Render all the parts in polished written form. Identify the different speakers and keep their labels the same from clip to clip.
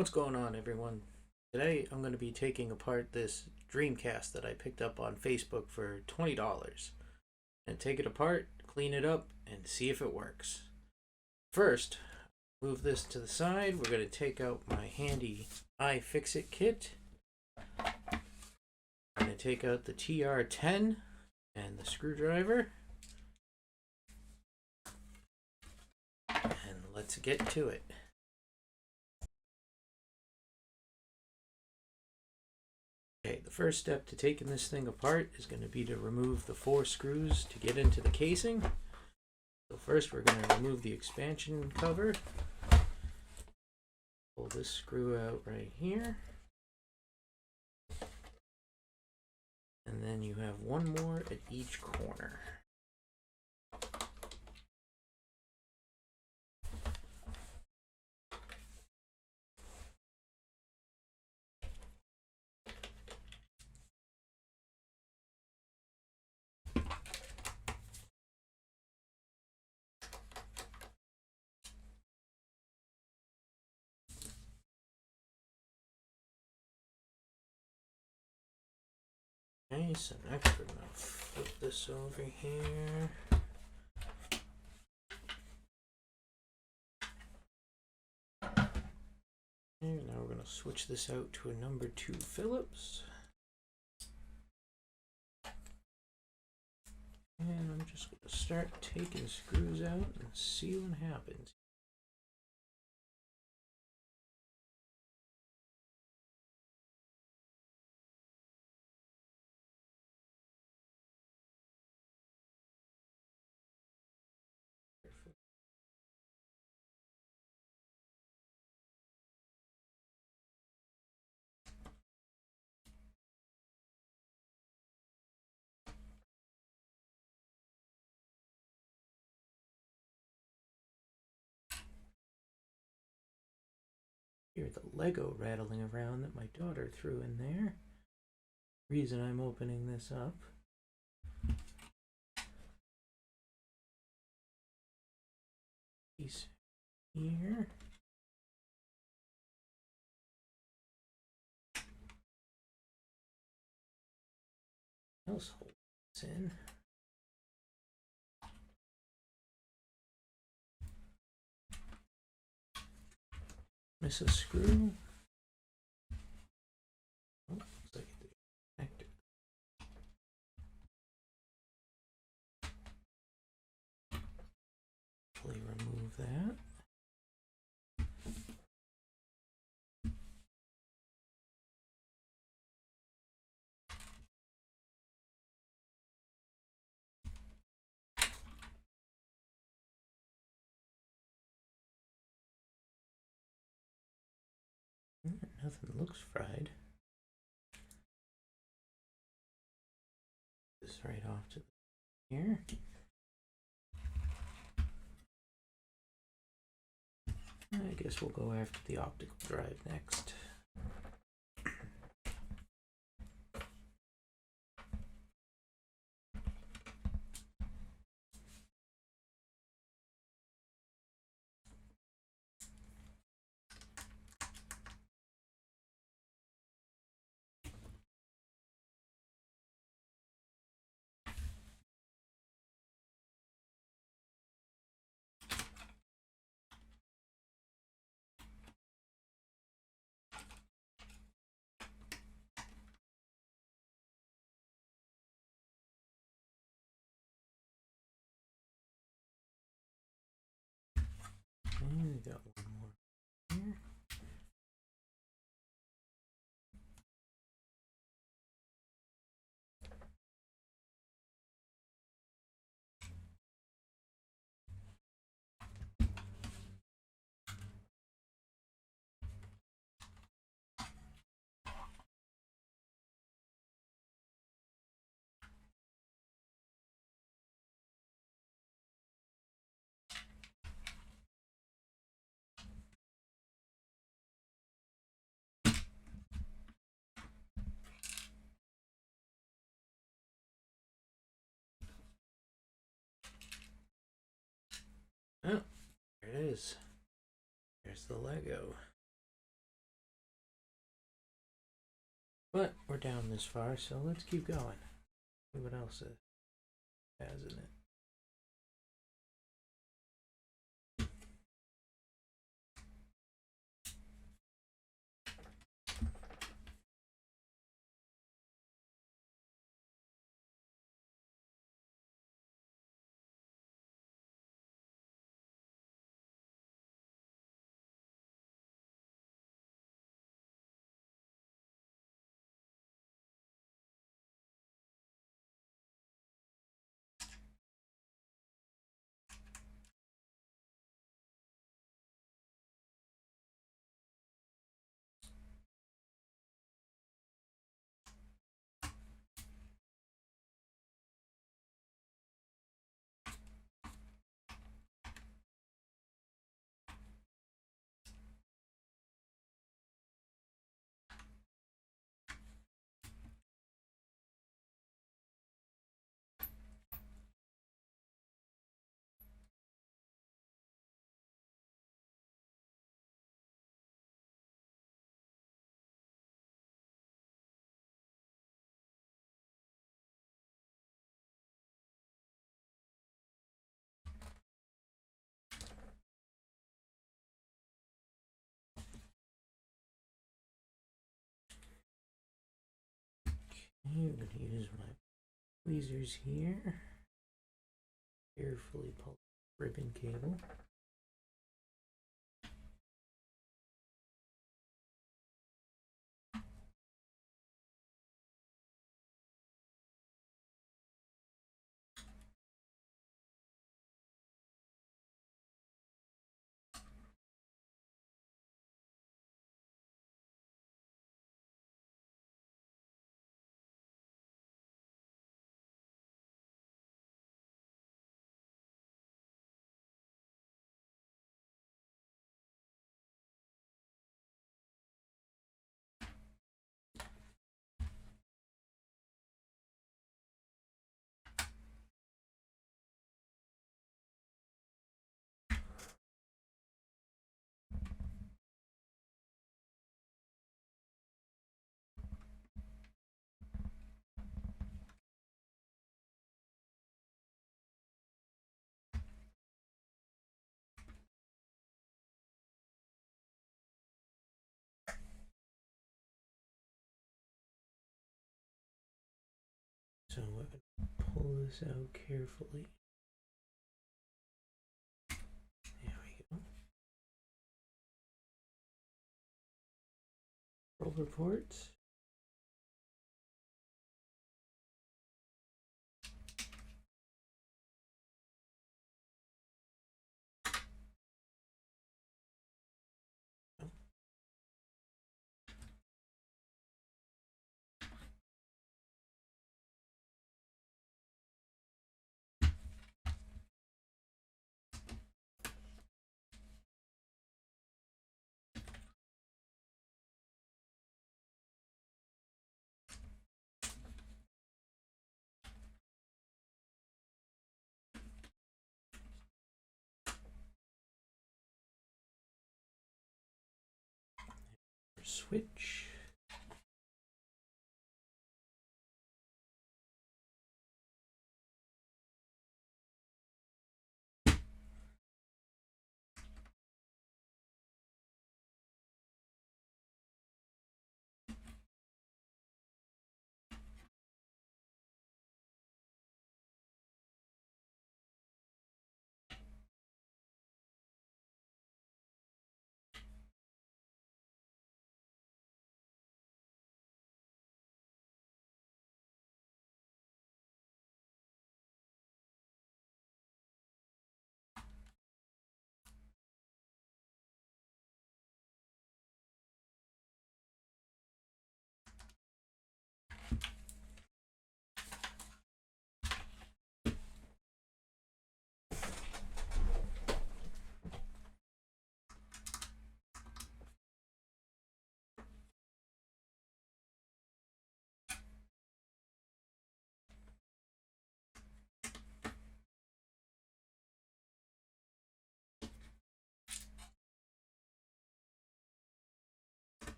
Speaker 1: What's going on, everyone? Today I'm going to be taking apart this Dreamcast that I picked up on Facebook for $20 and take it apart, clean it up, and see if it works. First, move this to the side. We're going to take out my handy iFixit kit. I'm going to take out the TR10 and the screwdriver. And let's get to it. Okay, the first step to taking this thing apart is going to be to remove the 4 screws to get into the casing. So first we're going to remove the expansion cover. Pull this screw out right here. And then you have one more at each corner. Okay, so next we're going to flip this over here. And now we're going to switch this out to a number 2 Phillips. And I'm just going to start taking screws out and see what happens. Hear the Lego rattling around that my daughter threw in there. Reason I'm opening this up. Piece here. Else hold this in. Miss a screw. Oh, looks like the connector. Actually remove that. Nothing looks fried. This right off to here. I guess we'll go after the optical drive next. And we got one more here. Oh, there it is. There's the Lego. But we're down this far, so let's keep going. See what else it has in it. I'm going to use my tweezers here. Carefully pull the ribbon cable. So I'm going to pull this out carefully. There we go. Roll reports. Switch.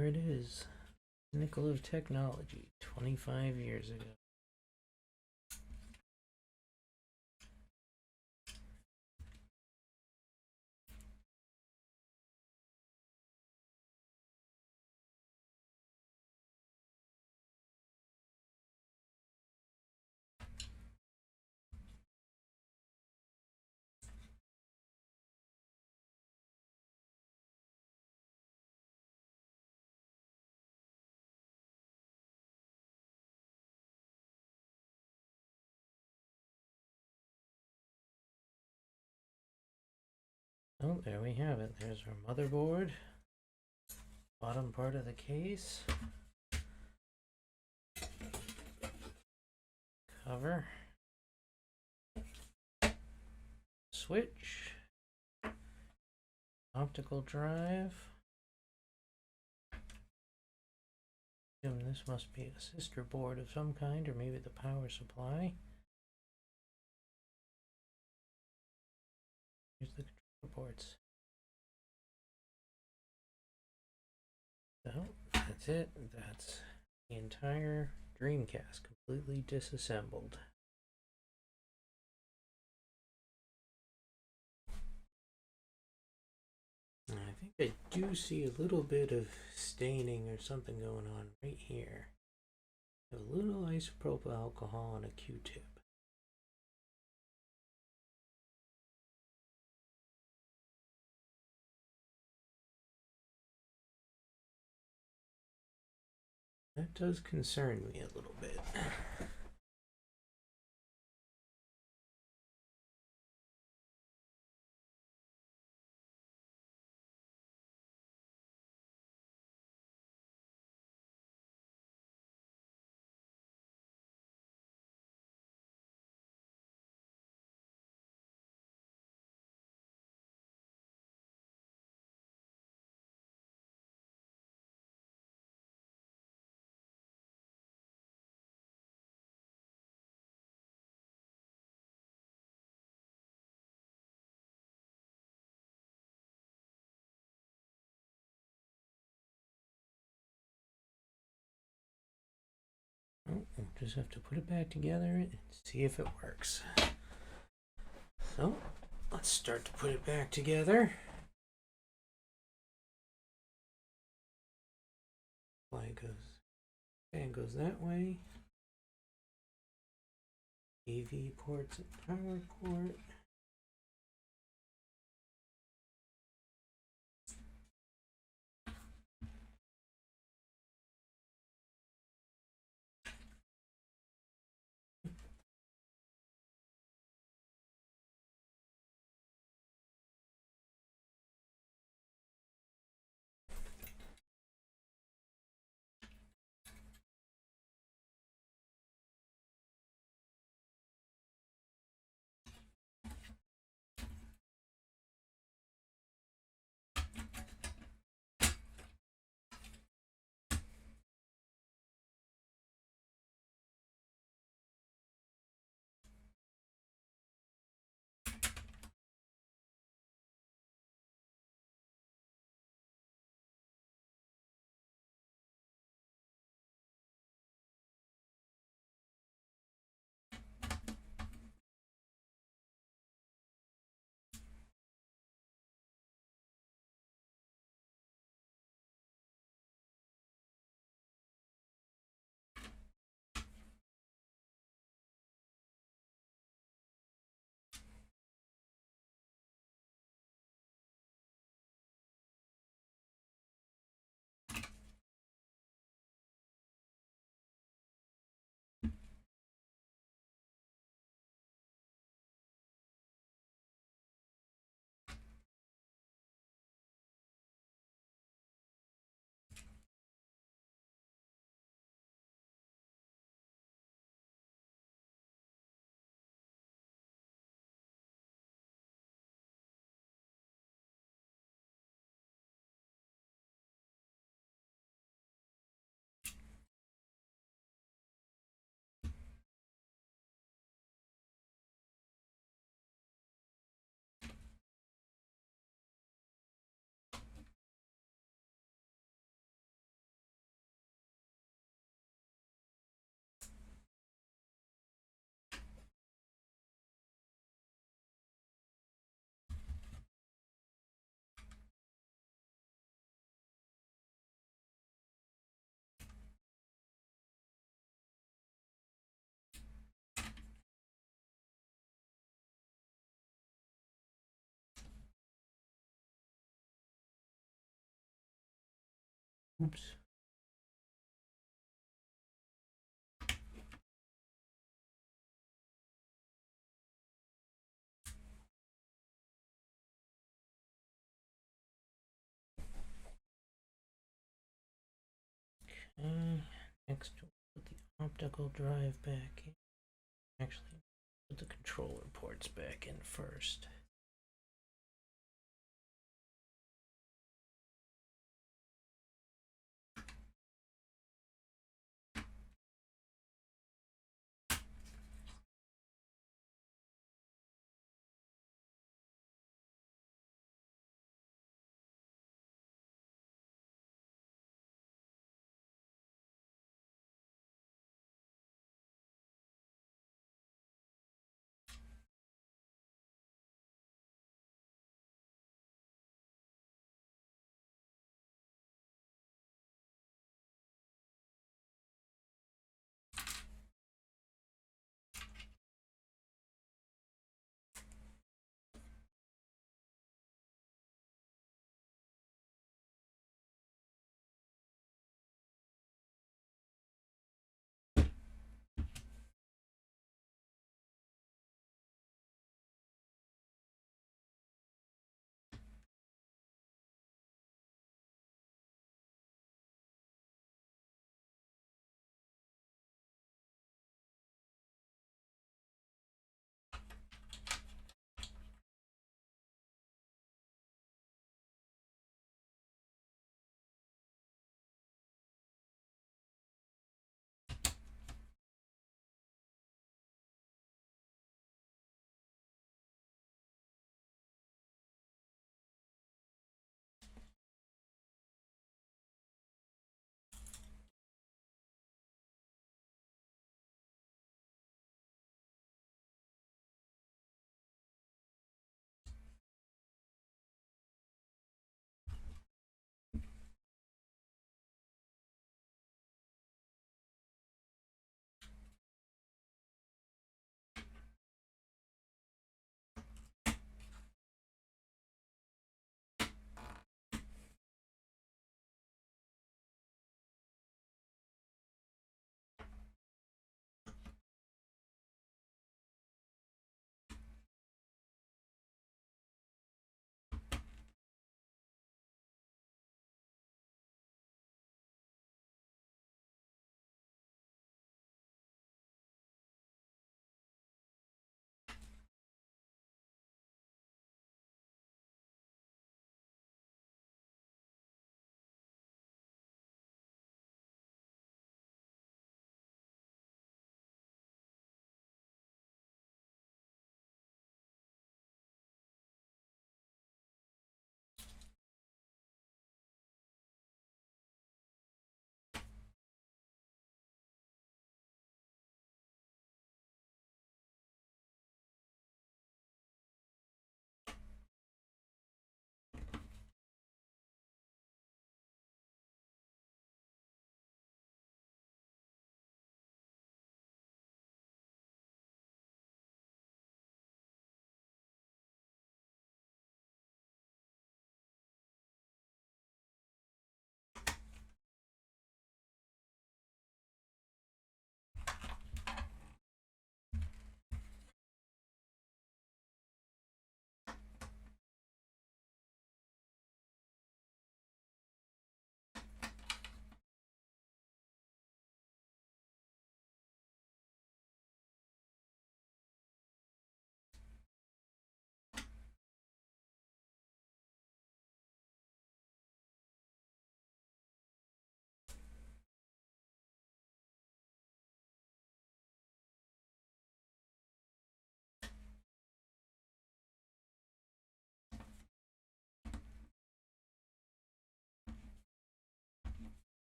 Speaker 1: there it is. Pinnacle of technology, 25 years ago. Oh, there we have it. There's our motherboard. Bottom part of the case. Cover. Switch. Optical drive. This must be a sister board of some kind, or maybe the power supply. Here's the control ports. So that's it. That's the entire Dreamcast completely disassembled. I think I do see a little bit of staining or something going on right here. A little isopropyl alcohol on a Q-tip. That does concern me a little bit. Oh, we'll just have to put it back together and see if it works. So, let's start to put it back together. Fan goes that way. AV ports and power port. Oops. Okay. Next, we'll put the optical drive back in. Actually, put the controller ports back in first.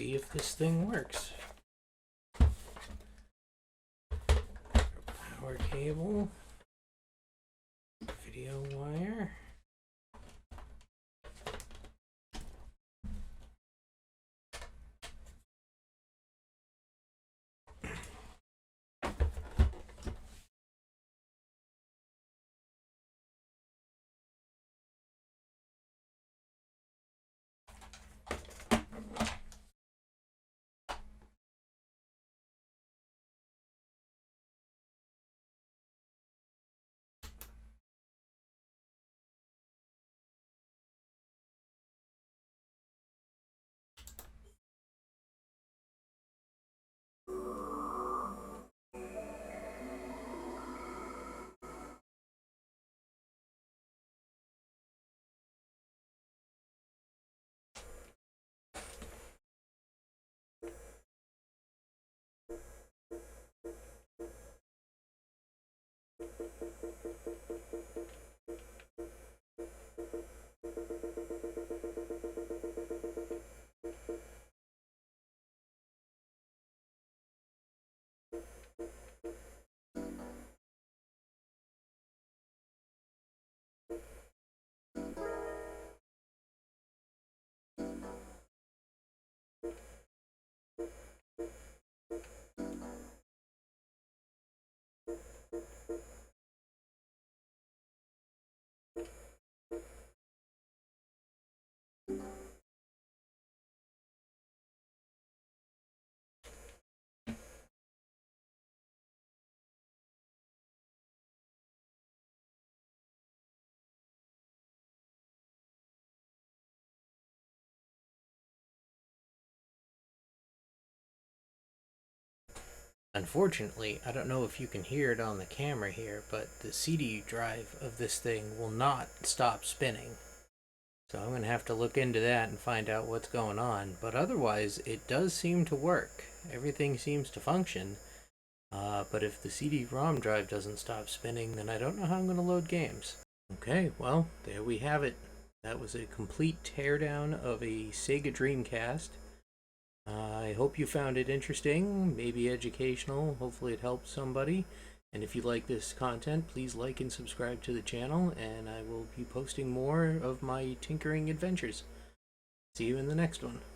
Speaker 1: see if this thing works. Power cable, video wire. Unfortunately, I don't know if you can hear it on the camera here, but the CD drive of this thing will not stop spinning. So I'm going to have to look into that and find out what's going on. But otherwise, it does seem to work. Everything seems to function. But if the CD-ROM drive doesn't stop spinning, then I don't know how I'm going to load games. Okay, well, there we have it. That was a complete teardown of a Sega Dreamcast. I hope you found it interesting, maybe educational. Hopefully it helped somebody. And if you like this content, please like and subscribe to the channel, and I will be posting more of my tinkering adventures. See you in the next one.